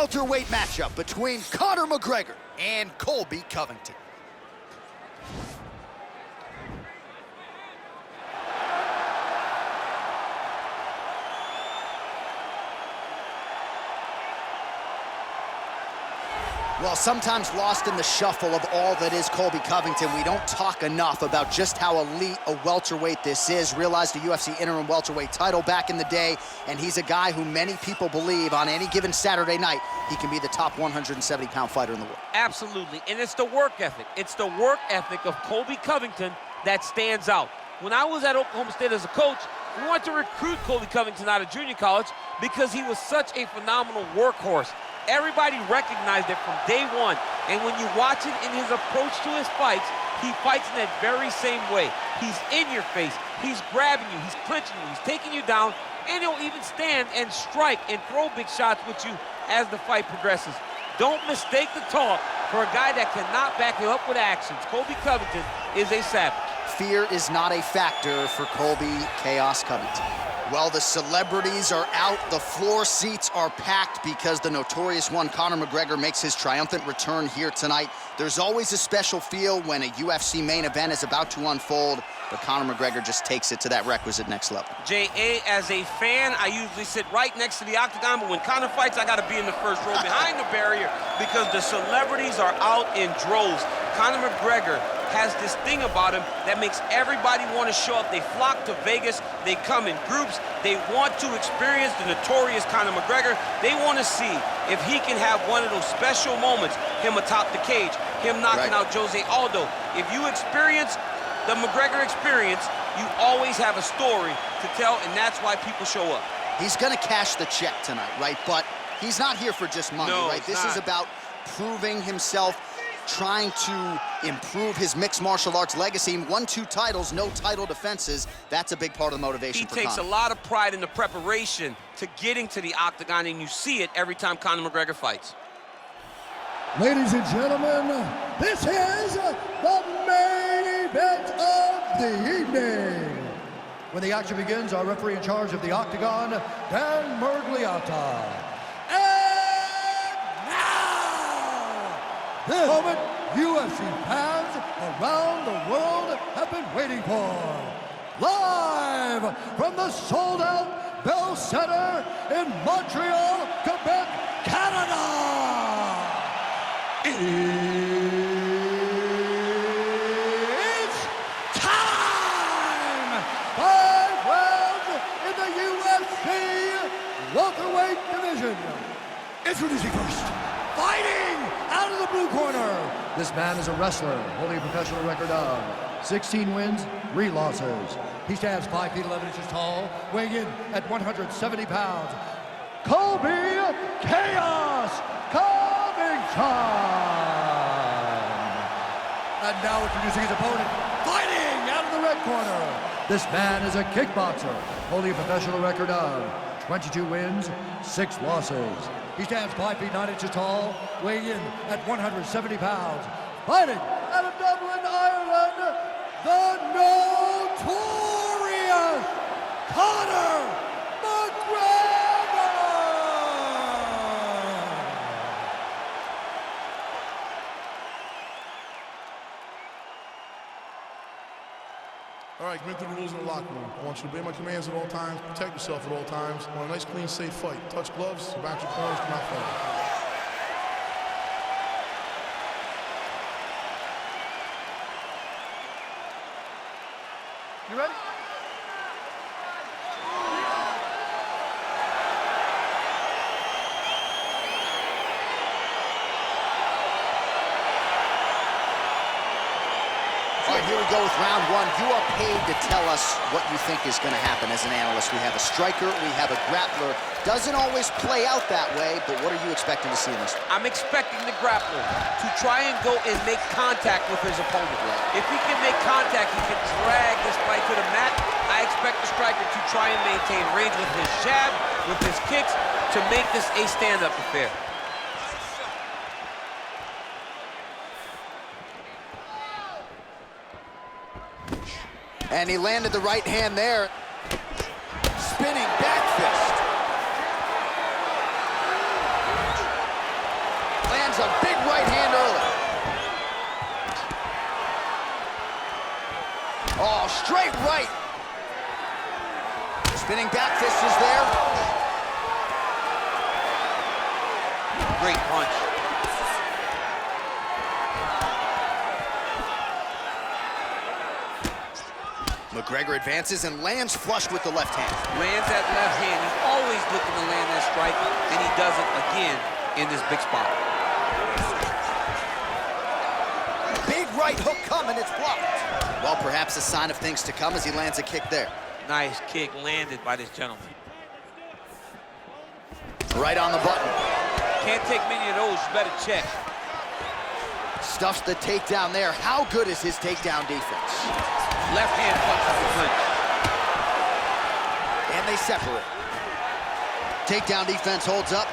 welterweight matchup between Conor McGregor and Colby Covington. Well, sometimes lost in the shuffle of all that is Colby Covington, we don't talk enough about just how elite a welterweight this is. Realized the UFC interim welterweight title back in the day, and he's a guy who many people believe on any given Saturday night, he can be the top 170-pound fighter in the world. Absolutely, and it's the work ethic. It's the work ethic of Colby Covington that stands out. When I was at Oklahoma State as a coach, we wanted to recruit Colby Covington out of junior college because he was such a phenomenal workhorse. Everybody recognized it from day one, and when you watch it in his approach to his fights, he fights in that very same way. He's in your face, he's grabbing you, he's clinching you, he's taking you down, and he'll even stand and strike and throw big shots with you as the fight progresses. Don't mistake the talk for a guy that cannot back you up with actions. Colby Covington is a savage. Fear is not a factor for Colby Chaos Covington. Well, the celebrities are out, the floor seats are packed because the notorious one, Conor McGregor, makes his triumphant return here tonight. There's always a special feel when a UFC main event is about to unfold, but Conor McGregor just takes it to that requisite next level. J.A., as a fan, I usually sit right next to the octagon, but when Conor fights, I gotta be in the first row behind the barrier because the celebrities are out in droves. Conor McGregor has this thing about him that makes everybody want to show up. They flock to Vegas, they come in groups, they want to experience the notorious Conor McGregor. They want to see if he can have one of those special moments, him atop the cage, him knocking out Jose Aldo. If you experience the McGregor experience, you always have a story to tell, and that's why people show up. He's gonna cash the check tonight, right? But he's not here for just money, right? This is about proving himself, trying to improve his mixed martial arts legacy. 1-2 titles, no title defenses. That's a big part of the motivation for Conor. He takes a lot of pride in the preparation to getting to the octagon, and you see it every time Conor McGregor fights. Ladies and gentlemen, this is the main event of the evening. When the action begins, our referee in charge of the octagon, Dan Mergliata. The moment UFC fans around the world have been waiting for. Live from the sold-out Bell Center in Montreal, Quebec, Canada. It's time! 5 rounds in the UFC welterweight division. Introducing first, fighting out of the blue corner. This man is a wrestler, holding a professional record of 16 wins, 3 losses. He stands 5 feet 11 inches tall, weighing in at 170 pounds. Colby Chaos Covington. And now introducing his opponent, fighting out of the red corner. This man is a kickboxer, holding a professional record of 22 wins, 6 losses. He stands 5 feet 9 inches tall, weighing in at 170 pounds. Fighting out of Dublin, Ireland, the notorious Conor McGregor! All right, commit to the rules in the locker room. I want you to obey my commands at all times, protect yourself at all times. I want a nice, clean, safe fight. Touch gloves, back your corners, do not fight. You ready? All right, here we go with round 1. You are paid to tell us what you think is going to happen as an analyst. We have a striker, we have a grappler. Doesn't always play out that way, but what are you expecting to see in this? I'm expecting the grappler to try and go and make contact with his opponent. If he can make contact, he can drag this fight to the mat. I expect the striker to try and maintain range with his jab, with his kicks, to make this a stand-up affair. And he landed the right hand there. Spinning back fist. lands a big right hand early. Oh, straight right. Spinning back fist is there. Great punch. McGregor advances and lands flush with the left hand. Lands that left hand. He's always looking to land that strike, and he does it again in this big spot. Big right hook coming, it's blocked. Well, perhaps a sign of things to come as he lands a kick there. Nice kick landed by this gentleman. Right on the button. Can't take many of those, you better check. Stuffs the takedown there. How good is his takedown defense? Left hand punches the clinch. And they separate. Takedown defense holds up.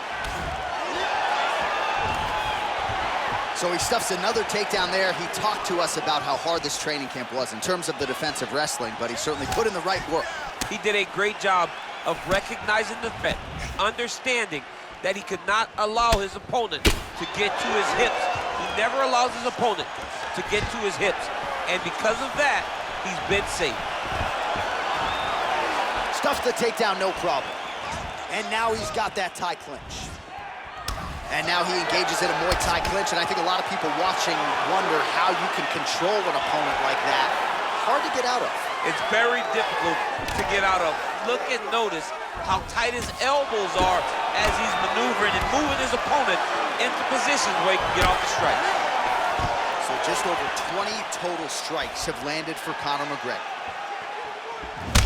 So he stuffs another takedown there. He talked to us about how hard this training camp was in terms of the defensive wrestling, but he certainly put in the right work. He did a great job of recognizing the threat, understanding that he could not allow his opponent to get to his hips. He never allows his opponent to get to his hips. And because of that, he's been safe. Stuffs the takedown, no problem. And now he's got that tie clinch. And now he engages in a Muay Thai clinch, and I think a lot of people watching wonder how you can control an opponent like that. Hard to get out of. It's very difficult to get out of. Look and notice how tight his elbows are as he's maneuvering and moving his opponent into positions where he can get off the strike. So just over 20 total strikes have landed for Conor McGregor.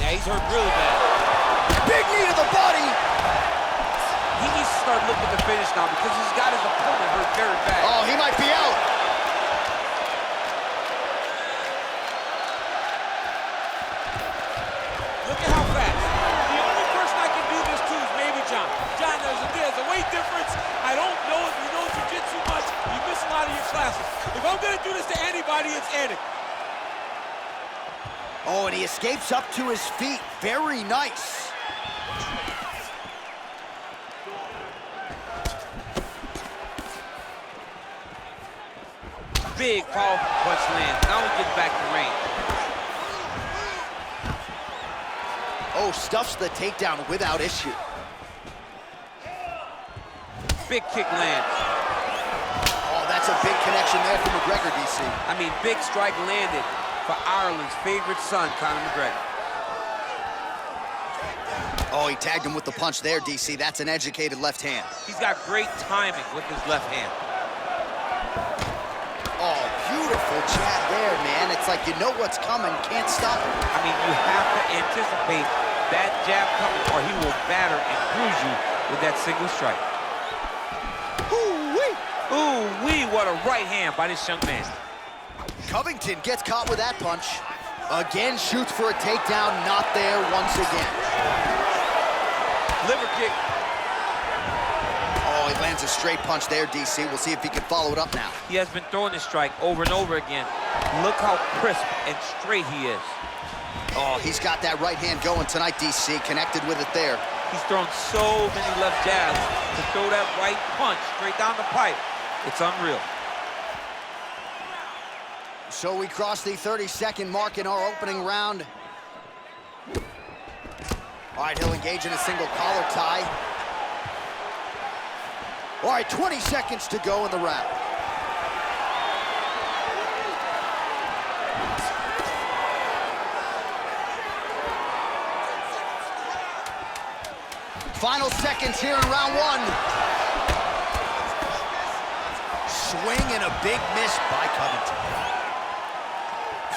Yeah, he's hurt really bad. Big knee to the body. He needs to start looking to finish now because he's got his opponent hurt very bad. Oh, he might be out. Look at how fast. The only person I can do this to is maybe John. John, there's a weight difference. I don't know if you know jiu-jitsu much. You miss a lot of your classes. If I'm going to do this to anybody, it's Anik. Oh, and he escapes up to his feet. Very nice. Big, powerful punch lands. Now he gets back to range. Oh, stuffs the takedown without issue. Big kick lands. Oh, that's a big connection there for McGregor, DC. I mean, big strike landed for Ireland's favorite son, Conor McGregor. Oh, he tagged him with the punch there, DC. That's an educated left hand. He's got great timing with his left hand. Oh, beautiful jab there, man. It's like you know what's coming, can't stop it. I mean, you have to anticipate that jab coming or he will batter and bruise you with that single strike. Ooh-wee. Ooh-wee, what a right hand by this young man. Covington gets caught with that punch. Again, shoots for a takedown, not there once again. Liver kick. Oh, he lands a straight punch there, DC. We'll see if he can follow it up now. He has been throwing this strike over and over again. Look how crisp and straight he is. Oh, he's got that right hand going tonight, DC. Connected with it there. He's thrown so many left jabs to throw that right punch straight down the pipe. It's unreal. So we cross the 30-second mark in our opening round. All right, he'll engage in a single collar tie. All right, 20 seconds to go in the round. Final seconds here in round one. Swing and a big miss by Covington.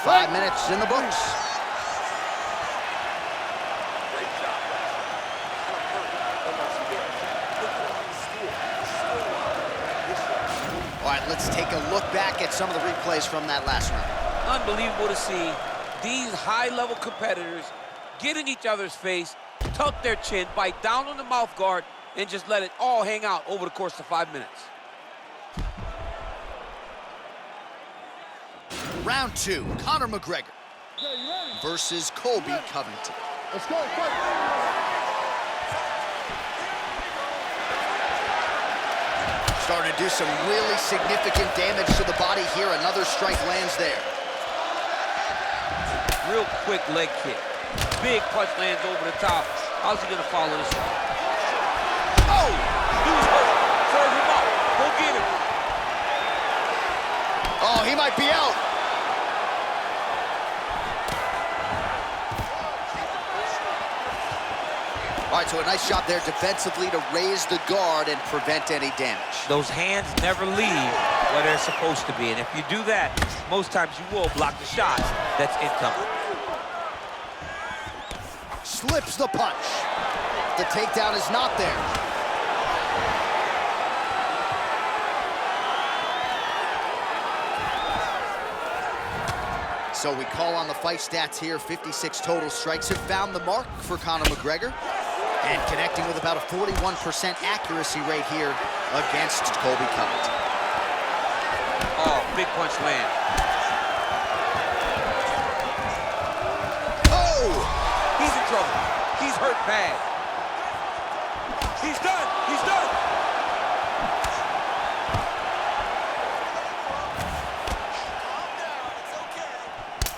5 minutes in the books. All right, let's take a look back at some of the replays from that last round. Unbelievable to see these high-level competitors get in each other's face, tuck their chin, bite down on the mouth guard, and just let it all hang out over the course of 5 minutes. Round two, Conor McGregor versus Colby Covington. Let's go, fight. Starting to do some really significant damage to the body here. Another strike lands there. Real quick leg kick. Big punch lands over the top. How's he gonna follow this one? Oh! Dude's hurt. Serve him up. Go get him. Oh, he might be out. All right, so a nice job there defensively to raise the guard and prevent any damage. Those hands never leave where they're supposed to be, and if you do that, most times you will block the shot that's incoming. Slips the punch. The takedown is not there. So we call on the fight stats here. 56 total strikes have found the mark for Conor McGregor. And connecting with about a 41% accuracy rate here against Colby Covington. Oh, big punch land. Oh! He's in trouble. He's hurt bad. He's done. He's done.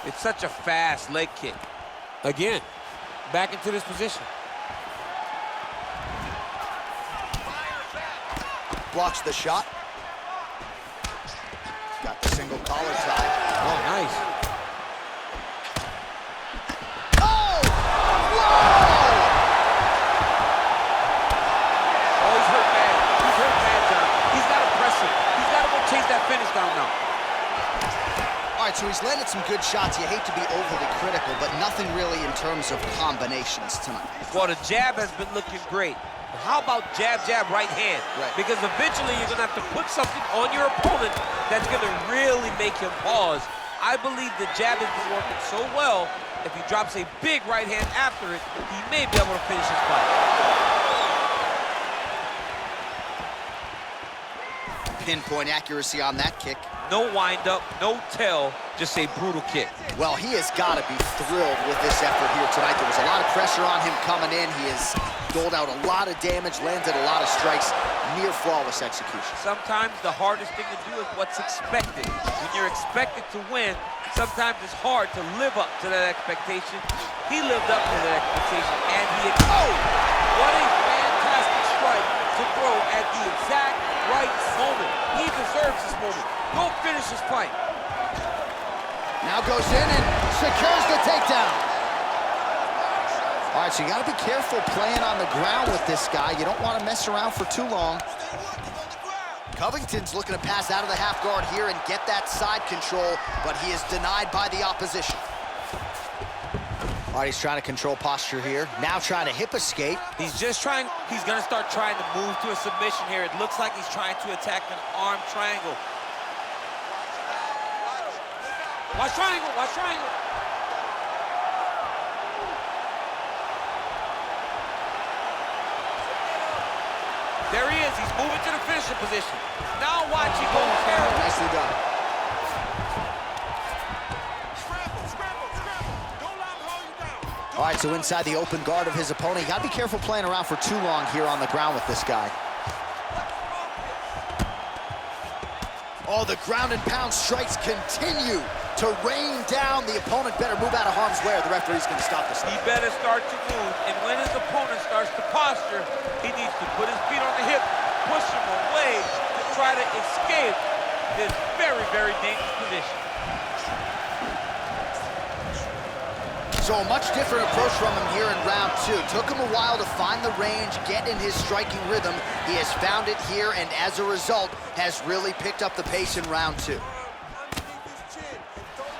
It's such a fast leg kick. Again, back into this position. Blocks the shot. Got the single collar tie. Oh, nice. Oh! Whoa! Oh, he's hurt bad. He's hurt bad, John. He's got to press him. He's got to go chase that finish down now. All right, so he's landed some good shots. You hate to be overly critical, but nothing really in terms of combinations tonight. Well, the jab has been looking great. How about jab, jab, right hand? Right. Because eventually you're going to have to put something on your opponent that's going to really make him pause. I believe the jab has been working so well, if he drops a big right hand after it, he may be able to finish his fight. Pinpoint accuracy on that kick. No wind-up, no tell, just a brutal kick. Well, he has got to be thrilled with this effort here tonight. There was a lot of pressure on him coming in. He has doled out a lot of damage, landed a lot of strikes, near flawless execution. Sometimes the hardest thing to do is what's expected. When you're expected to win, sometimes it's hard to live up to that expectation. He lived up to that expectation, and he... Oh! What a fantastic strike to throw at the exact right moment. He deserves this moment. Go finish his fight. Now goes in and secures the takedown. All right, so you got to be careful playing on the ground with this guy. You don't want to mess around for too long. Covington's looking to pass out of the half guard here and get that side control, but he is denied by the opposition. All right, he's trying to control posture here. Now trying to hip escape. He's going to start trying to move to a submission here. It looks like he's trying to attack an arm triangle. Watch triangle, watch triangle. There he is, he's moving to the finishing position. Now watch, he goes here. Nicely done. All right, so inside the open guard of his opponent, you gotta be careful playing around for too long here on the ground with this guy. Oh, the ground and pound strikes continue to rain down. The opponent better move out of harm's way or the referee's gonna stop this. He better start to move, and when his opponent starts to posture, he needs to put his feet on the hip, push him away to try to escape this very, very dangerous position. So a much different approach from him here in round two. Took him a while to find the range, get in his striking rhythm. He has found it here, and as a result, has really picked up the pace in round two.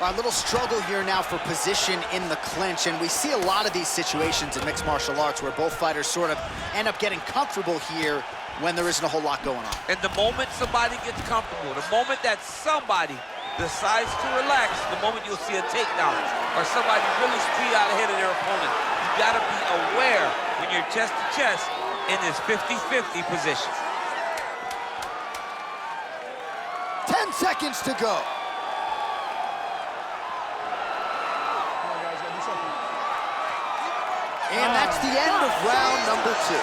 A little struggle here now for position in the clinch, and we see a lot of these situations in mixed martial arts where both fighters sort of end up getting comfortable here when there isn't a whole lot going on. And the moment somebody gets comfortable, the moment that somebody decides to relax, the moment you'll see a takedown or somebody really speed out ahead of their opponent. You gotta be aware when you're chest to chest in this 50-50 position. 10 seconds to go. And that's the end of round number two.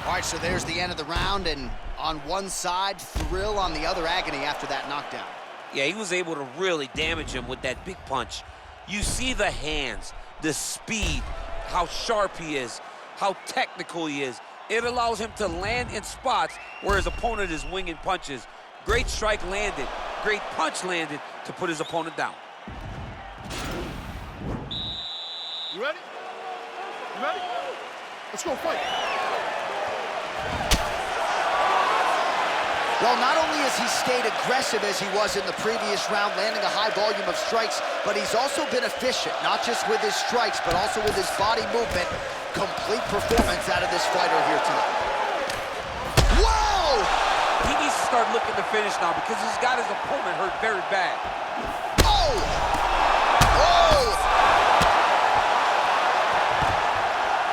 All right, so there's the end of the round, and on one side, thrill, on the other, agony after that knockdown. Yeah, he was able to really damage him with that big punch. You see the hands, the speed, how sharp he is, how technical he is. It allows him to land in spots where his opponent is winging punches. Great strike landed, great punch landed to put his opponent down. You ready? You ready? Let's go fight. Well, not only has he stayed aggressive as he was in the previous round, landing a high volume of strikes, but he's also been efficient, not just with his strikes, but also with his body movement. Complete performance out of this fighter here tonight. Whoa! He needs to start looking to finish now because he's got his opponent hurt very bad. Oh! Oh!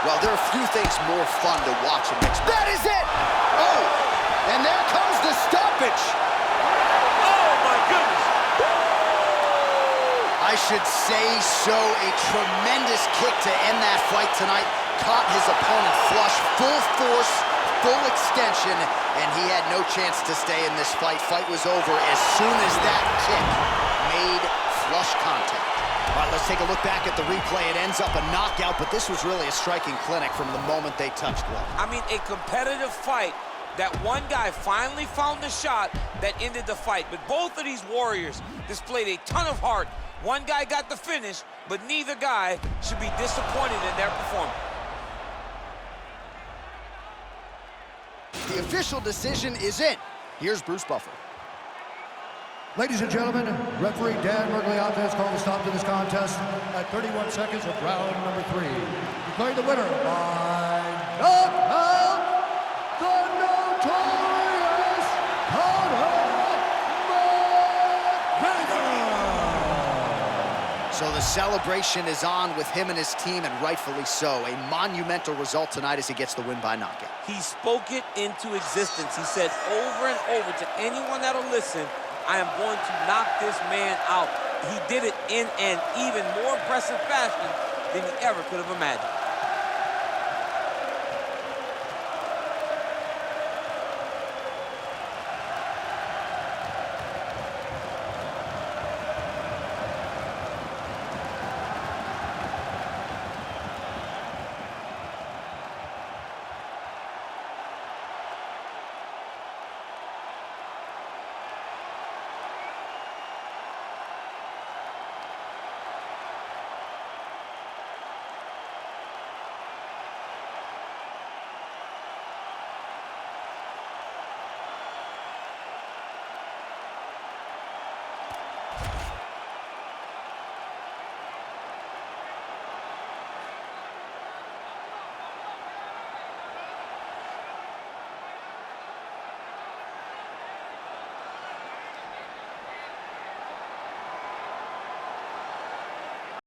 Well, there are few things more fun to watch in mixed. That is it! Oh! And there comes the stoppage. Oh, my goodness. I should say so. A tremendous kick to end that fight tonight. Caught his opponent flush, full force, full extension, and he had no chance to stay in this fight. Fight was over as soon as that kick made flush contact. All right, let's take a look back at the replay. It ends up a knockout, but this was really a striking clinic from the moment they touched glove. I mean, a competitive fight. That one guy finally found the shot that ended the fight. But both of these warriors displayed a ton of heart. One guy got the finish, but neither guy should be disappointed in their performance. The official decision is in. Here's Bruce Buffer. Ladies and gentlemen, referee Dan Mergliata has called a stop to this contest at 31 seconds of round number 3. Declaring the winner by knockout, the notorious Conor McGregor! So the celebration is on with him and his team, and rightfully so. A monumental result tonight as he gets the win by knockout. He spoke it into existence. He said over and over to anyone that'll listen, I am going to knock this man out. He did it in an even more impressive fashion than he ever could have imagined.